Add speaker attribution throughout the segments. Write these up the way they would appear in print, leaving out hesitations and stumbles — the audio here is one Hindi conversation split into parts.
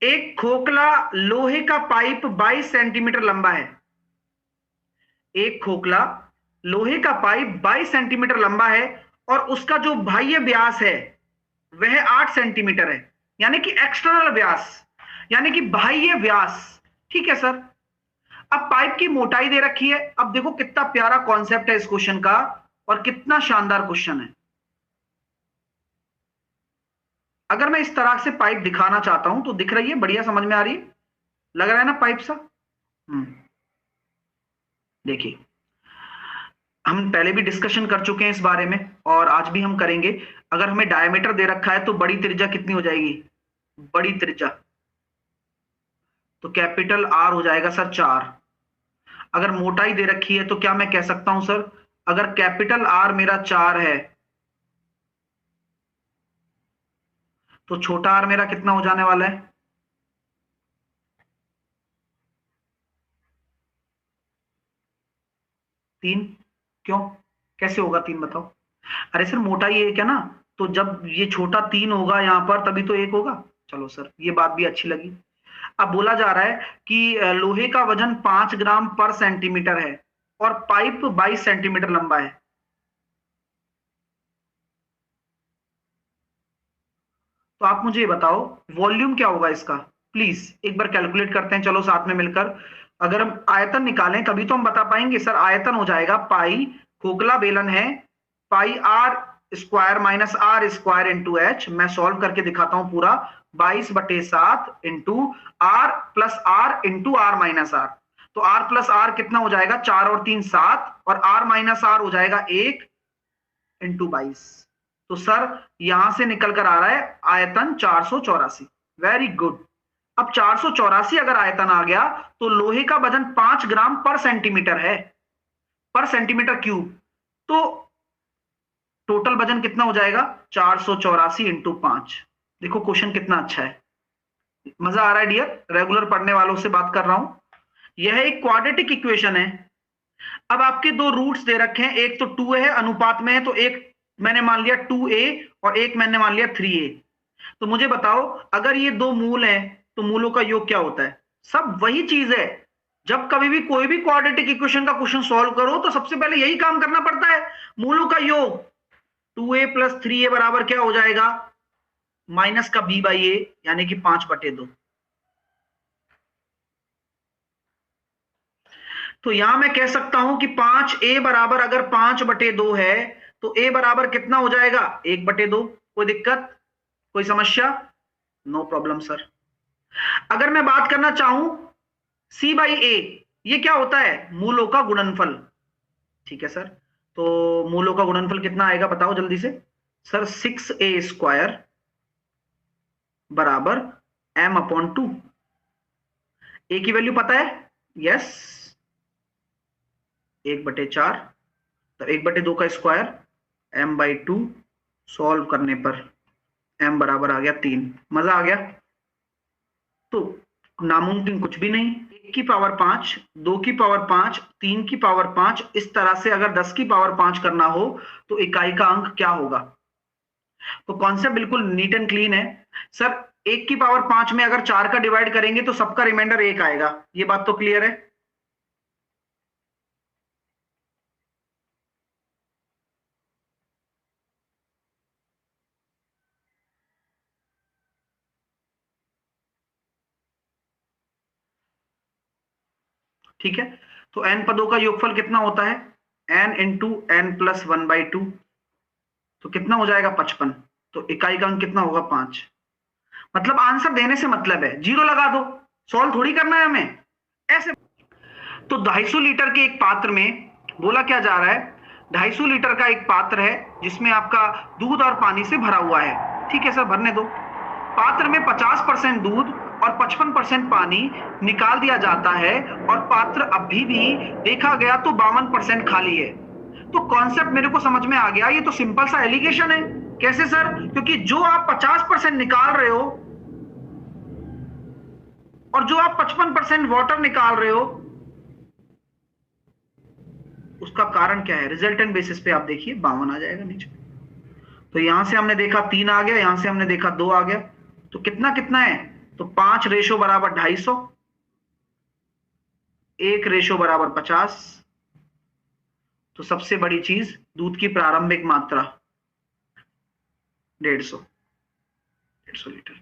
Speaker 1: एक खोखला लोहे का पाइप 22 सेंटीमीटर लंबा है। एक खोखला लोहे का पाइप 22 सेंटीमीटर लंबा है और उसका जो बाह्य व्यास है वह 8 सेंटीमीटर है, यानी कि एक्सटर्नल व्यास, यानी कि बाह्य व्यास। ठीक है सर। अब पाइप की मोटाई दे रखी है। अब देखो कितना प्यारा कॉन्सेप्ट है इस क्वेश्चन का और कितना शानदार क्वेश्चन है। अगर मैं इस तरह से पाइप दिखाना चाहता हूं तो दिख रही है, बढ़िया समझ में आ रही है, लग रहा है ना पाइप सा। देखिए, हम पहले भी डिस्कशन कर चुके हैं इस बारे में और आज भी हम करेंगे। अगर हमें डायमीटर दे रखा है तो बड़ी त्रिज्या कितनी हो जाएगी? बड़ी त्रिज्या तो कैपिटल आर हो जाएगा सर 4। अगर मोटाई दे रखी है तो क्या मैं कह सकता हूं सर, अगर कैपिटल आर मेरा 4 है तो छोटा आर मेरा कितना हो जाने वाला है? 3। क्यों, कैसे होगा 3 बताओ? अरे सर मोटाई 1 है ना, तो जब ये छोटा 3 होगा यहां पर तभी तो 1 होगा। चलो सर, ये बात भी अच्छी लगी। अब बोला जा रहा है कि लोहे का वजन 5 ग्राम पर सेंटीमीटर है और पाइप 22 सेंटीमीटर लंबा है। तो आप मुझे बताओ वॉल्यूम क्या होगा इसका, प्लीज एक बार कैलकुलेट करते हैं चलो साथ में मिलकर। अगर हम आयतन निकालें तभी तो हम बता पाएंगे। सर आयतन हो जाएगा पाई, खोखला बेलन है, pi R square minus R square into H. मैं सॉल्व करके दिखाता हूं पूरा। 22/7 into R plus R into R minus R. तो आर प्लस आर कितना हो जाएगा? 4 और 3 7 और आर माइनस आर हो जाएगा 1 इंटू 22। तो सर यहां से निकल कर आ रहा है आयतन 484। Very good. अब 484 अगर आयतन आ गया तो लोहे का वजन 5 ग्राम पर सेंटीमीटर है, पर सेंटीमीटर क्यूब। तो टोटल वजन कितना हो जाएगा? 484 इंटू 5। देखो क्वेश्चन कितना अच्छा है, मजा आ रहा है डियर? रेगुलर पढ़ने वालों से बात कर रहा हूं। यह एक क्वाड्रेटिक इक्वेशन है। अब आपके दो रूट्स दे रखे हैं, एक तो 2a है, अनुपात में है, तो एक मैंने मान लिया 2a और एक मैंने मान लिया 3a। तो मुझे बताओ अगर ये दो मूल हैं तो मूलों का योग क्या होता है? सब वही चीज है। जब कभी भी कोई भी क्वाड्रेटिक इक्वेशन का क्वेश्चन सॉल्व करो तो सबसे पहले यही काम करना पड़ता है, मूलों का योग। 2a प्लस 3a बराबर क्या हो जाएगा? माइनस का b बाई ए, यानी कि 5/2। तो यहां मैं कह सकता हूं कि 5a बराबर अगर 5/2 है तो a बराबर कितना हो जाएगा? 1/2। कोई दिक्कत, कोई समस्या? No problem sir. अगर मैं बात करना चाहूं c बाई ए, ये क्या होता है? मूलों का गुणनफल। ठीक है सर, तो मूलों का गुणनफल कितना आएगा बताओ जल्दी से। सर 6a स्क्वायर बराबर m/2। ए की वैल्यू पता है? यस, 1/4। तो 1/2 का स्क्वायर m/2, सॉल्व करने पर m बराबर आ गया 3। मजा आ गया? तो नामुमकिन कुछ भी नहीं। 1 की पावर 5, 2 की पावर 5, 3 की पावर 5, इस तरह से अगर 10 की पावर 5 करना हो तो इकाई का अंक क्या होगा? तो कॉन्सेप्ट बिल्कुल नीट एंड क्लीन है। सर 1 की पावर 5 में अगर 4 का डिवाइड करेंगे तो सबका रिमाइंडर 1 आएगा, ये बात तो क्लियर है। ठीक है, तो n पदों का योगफल कितना होता है? n into n plus 1/2। तो कितना हो जाएगा? 55। तो इकाई का अंक कितना होगा? 5। मतलब आंसर देने से मतलब है, जीरो लगा दो, सॉल्व थोड़ी करना है हमें ऐसे। तो 250 लीटर के एक पात्र में बोला क्या जा रहा है? 250 लीटर का एक पात्र है जिसमें आपका दूध और पानी से भरा हुआ है। ठीक है सर, भरने दो। पात्र में 50% दूध और 55% पानी निकाल दिया जाता है और पात्र अभी भी देखा गया तो 52% खाली है। तो कॉन्सेप्ट मेरे को समझ में आ गया, ये तो सिंपल सा एलिगेशन है। कैसे सर? क्योंकि जो आप 50% निकाल रहे हो और जो आप 55% वाटर निकाल रहे हो उसका कारण क्या है? रिजल्टेंट बेसिस पे आप देखिए 52 आ जाएगा नीचे। तो यहां से हमने देखा 3 आ गया, यहां से हमने देखा 2 आ गया, तो कितना कितना है? तो तो 5 रेशो बराबर 250, 1 रेशो बराबर 50। तो सबसे बड़ी चीज दूध की प्रारंभिक मात्रा 150 लीटर।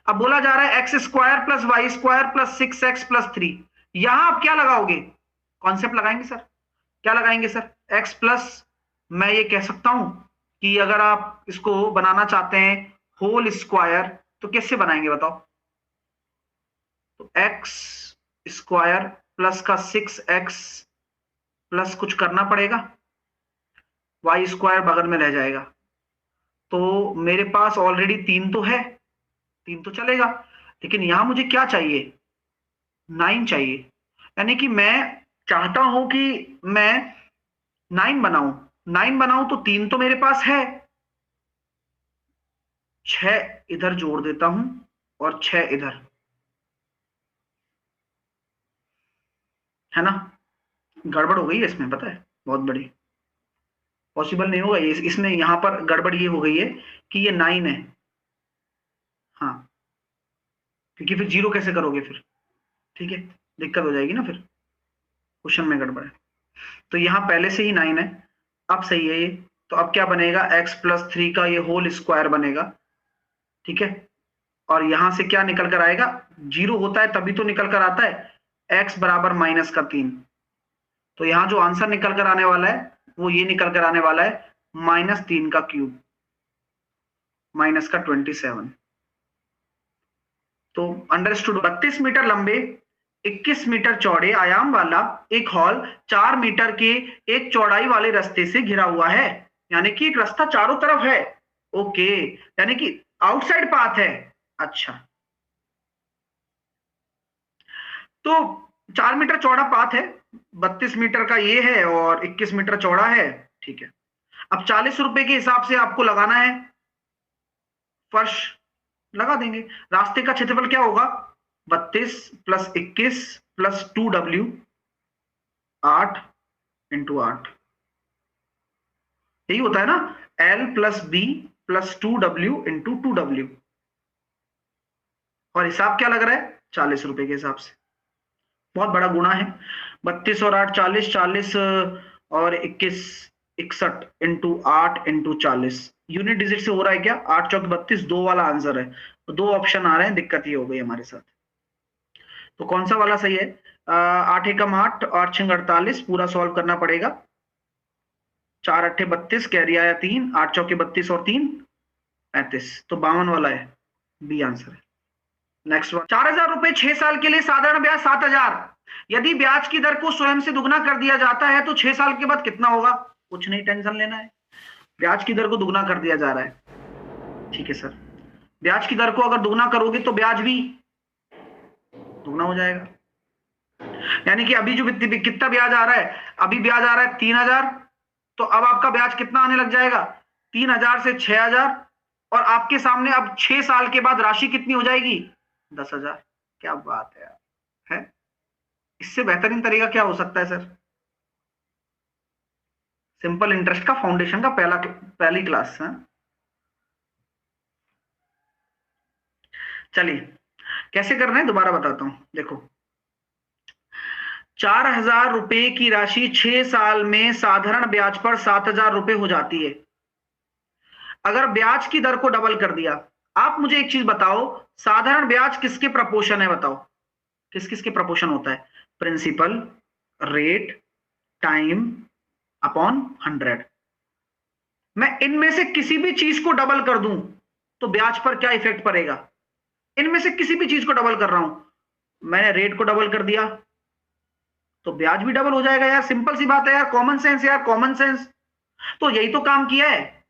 Speaker 1: अब बोला जा रहा है x square plus y square plus 6x plus 3। यहां आप क्या लगाओगे, कॉन्सेप्ट लगाएंगे सर, क्या लगाएंगे सर, x प्लस, मैं ये कह सकता हूं कि अगर आप इसको बनाना चाहते हैं होल स्क्वायर तो कैसे बनाएंगे बताओ। तो x स्क्वायर प्लस का 6x प्लस कुछ करना पड़ेगा, वाई स्क्वायर बगल में रह जाएगा। तो मेरे पास ऑलरेडी 3 तो है, 3 तो चलेगा, लेकिन यहां मुझे क्या चाहिए, 9 चाहिए। यानी कि मैं चाहता हूं कि मैं 9 बनाऊं, 9 बनाऊं तो 3 तो मेरे पास है, 6 इधर जोड़ देता हूं और 6 इधर, है ना। गड़बड़ हो गई है इसमें, पता है, बहुत बड़ी, पॉसिबल नहीं होगा ये, इसमें यहां पर गड़बड़ ये हो गई है कि ये 9 है, हाँ, क्योंकि फिर 0 कैसे करोगे फिर, ठीक है, दिक्कत हो जाएगी ना, फिर क्वेश्चन में गड़बड़ है। तो यहां पहले से ही 9 है, अब सही है ये। तो अब क्या बनेगा, x प्लस 3 का ये होल स्क्वायर बनेगा, ठीक है। और यहां से क्या निकल कर आएगा, 0 होता है तभी तो निकल कर आता है, x बराबर -3। तो यहां जो आंसर निकल कर आने वाला है वो ये निकल कर आने वाला है -3 का क्यूब, -27। तो अंडरस्टूड। 32 मीटर लंबे 21 मीटर चौड़े आयाम वाला एक हॉल 4 मीटर के एक चौड़ाई वाले रास्ते से घिरा हुआ है, यानी कि एक रास्ता चारों तरफ है, ओके, यानी कि आउटसाइड पाथ है। अच्छा, तो 4 मीटर चौड़ा पाथ है, 32 मीटर का ये है और 21 मीटर चौड़ा है, ठीक है। अब 40 रुपए के हिसाब से आपको लगाना है फर्श, लगा देंगे। रास्ते का क्षेत्रफल क्या होगा, 32 प्लस 21 प्लस 2W, 8 इंटू 8, यही होता है ना, L plus B plus 2W into 2W। और हिसाब क्या लग रहा है, 40 रुपए के हिसाब से, बहुत बड़ा गुणा है। 32 और 8 40, 40 और 21 61 इंटू 8 इंटू 40, यूनिट डिजिट से हो रहा है क्या, 8 चौक 32, 2 वाला आंसर है, तो 2 ऑप्शन आ रहे हैं, दिक्कत ये हो गई हमारे साथ। तो कौन सा वाला सही है, 8 एकम 8, 8 छंग 48, पूरा सॉल्व करना पड़ेगा। 4 अट्ठे 32, कैरी आया 3, 8 चौके 32 और 3 35, तो 52 वाला है, बी आंसर है। नेक्स्ट वन, 4000 रुपए 6 साल के लिए साधारण ब्याज 7000, यदि ब्याज की दर को स्वयं से दुगना कर दिया जाता है तो 6 साल के बाद कितना होगा, कुछ नहीं टेंशन लेना है, ब्याज की दर को दुगना कर दिया जा रहा है, ठीक है सर। ब्याज की दर को अगर दुगना करोगे तो ब्याज भी दुगना हो जाएगा, यानी कि अभी जो कितना ब्याज आ रहा है, अभी ब्याज आ रहा है 3000, तो अब आपका ब्याज कितना आने लग जाएगा, 3000 से 6000, और आपके सामने अब 6 साल के बाद राशि कितनी हो जाएगी, 10,000। क्या बात है यार, है, इससे बेहतरीन तरीका क्या हो सकता है सर। सिंपल इंटरेस्ट का फाउंडेशन का पहली क्लास है। चलिए कैसे करना है दोबारा बताता हूं, देखो 4000 रुपए की राशि 6 साल में साधारण ब्याज पर 7000 रुपए हो जाती है। अगर ब्याज की दर को डबल कर दिया, आप मुझे एक चीज बताओ, साधारण ब्याज किसके प्रपोर्शन है, बताओ किस किस के प्रपोर्शन होता है, प्रिंसिपल, रेट, टाइम अपॉन 100। मैं इनमें से किसी भी चीज को डबल कर दूं तो ब्याज पर क्या इफेक्ट पड़ेगा, इनमें से किसी भी चीज को डबल कर रहा हूं, मैंने रेट को डबल कर दिया तो ब्याज भी डबल हो जाएगा यार, सिंपल सी बात है यार, कॉमन सेंस यार, कॉमन सेंस। तो यही तो काम किया है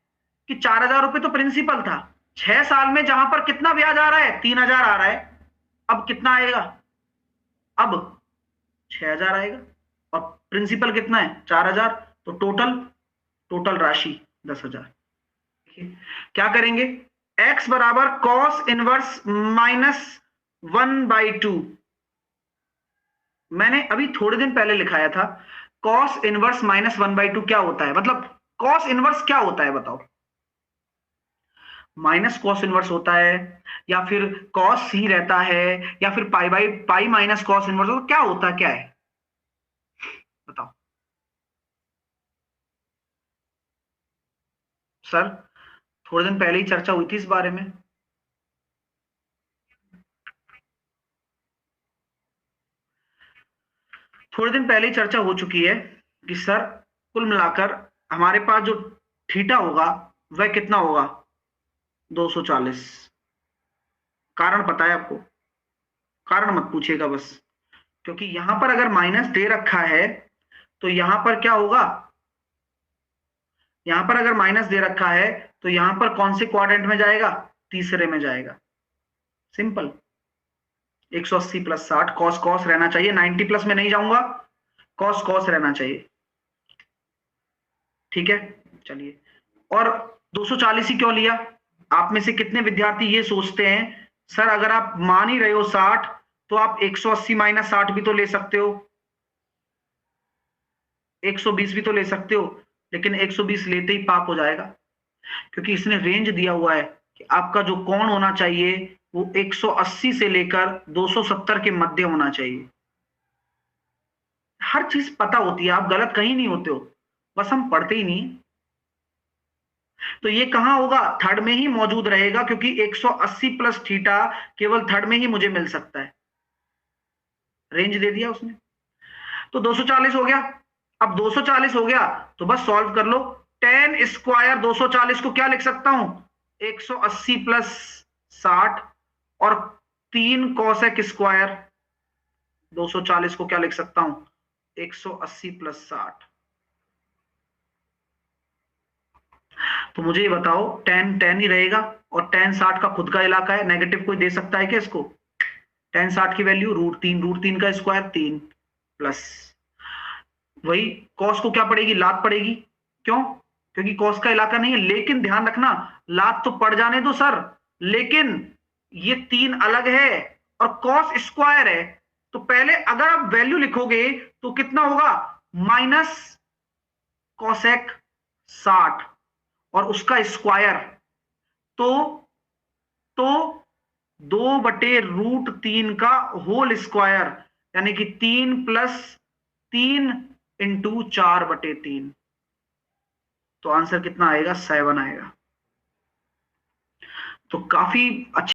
Speaker 1: कि 4000 रुपए तो प्रिंसिपल था, 6 साल में जहां पर कितना ब्याज आ रहा है, 3000 आ रहा है, अब कितना आएगा, अब 6000 आएगा, और प्रिंसिपल कितना है 4000, तो टोटल राशि 10,000। क्या करेंगे, x बराबर cos इनवर्स -1/2, मैंने अभी थोड़े दिन पहले लिखाया था, cos इनवर्स -1/2 क्या होता है, मतलब cos इनवर्स क्या होता है बताओ। माइनस कॉस इनवर्स होता है, या फिर कॉस सी रहता है, या फिर pi by pi minus cos inverse होता है, क्या होता है, क्या है बताओ सर। थोड़े दिन पहले ही चर्चा हुई थी इस बारे में। थोड़े दिन पहले ही चर्चा हो चुकी है कि सर कुल मिलाकर हमारे पास जो थीटा होगा वह कितना होगा, 240। कारण पता है आपको? कारण मत पूछिएगा बस, क्योंकि यहां पर अगर माइनस दे रखा है तो यहां पर क्या होगा, यहां पर अगर माइनस दे रखा है तो यहां पर कौन से क्वाड्रेंट में जाएगा, तीसरे में जाएगा। सिंपल। 180 प्लस 60, कॉस कॉस रहना चाहिए, 90 प्लस में नहीं जाऊंगा, कॉस कॉस रहना चाहिए। ठीक है, चलिए। और 240 ही क्यों लिया? आप में से कितने विद्यार्थी ये सोचते हैं, सर अगर आप मान ही रहे हो 60, तो आप 180 माइनस 60 भी तो ले सकते हो, 120 भी तो ले सकते हो, लेकिन 120 लेते ही पाप हो जाएगा, क्योंकि इसने रेंज दिया हुआ है कि आपका जो कोण होना चाहिए वो 180 से लेकर 270 के मध्य होना चाहिए। हर चीज पता होती है, आप गलत कहीं नहीं होते हो, बस हम पढ़ते ही नहीं। तो ये कहां होगा, थर्ड में ही मौजूद रहेगा, क्योंकि 180 प्लस थीटा केवल थर्ड में ही मुझे मिल सकता है। रेंज दे दिया उसने, तो 240 हो गया। अब 240 हो गया तो बस सॉल्व कर लो। टेन स्क्वायर 240 को क्या लिख सकता हूं, 180 प्लस 60, और 3 कॉसेक स्क्वायर 240 को क्या लिख सकता हूं, 180 प्लस 60। तो मुझे ये बताओ, टेन टेन ही रहेगा, और टेन 60 का खुद का इलाका है, नेगेटिव कोई दे सकता है क्या इसको? टेन 60 की वैल्यू रूट तीन का स्क्वायर 3 प्लस वही कॉस को क्या पड़ेगी, लात पड़ेगी। क्यों? क्योंकि कॉस का इलाका नहीं है, लेकिन ध्यान रखना, लात तो पड़ जाने दो सर, लेकिन ये 3 अलग है और कॉस स्क्वायर है, तो पहले अगर आप वैल्यू लिखोगे तो कितना होगा, माइनस कॉसेक 60 और उसका स्क्वायर, तो तो 2/√3 का होल स्क्वायर, यानी कि 3 प्लस 3 इंटू 4/3। तो आंसर कितना आएगा, 7 आएगा। तो काफी अच्छा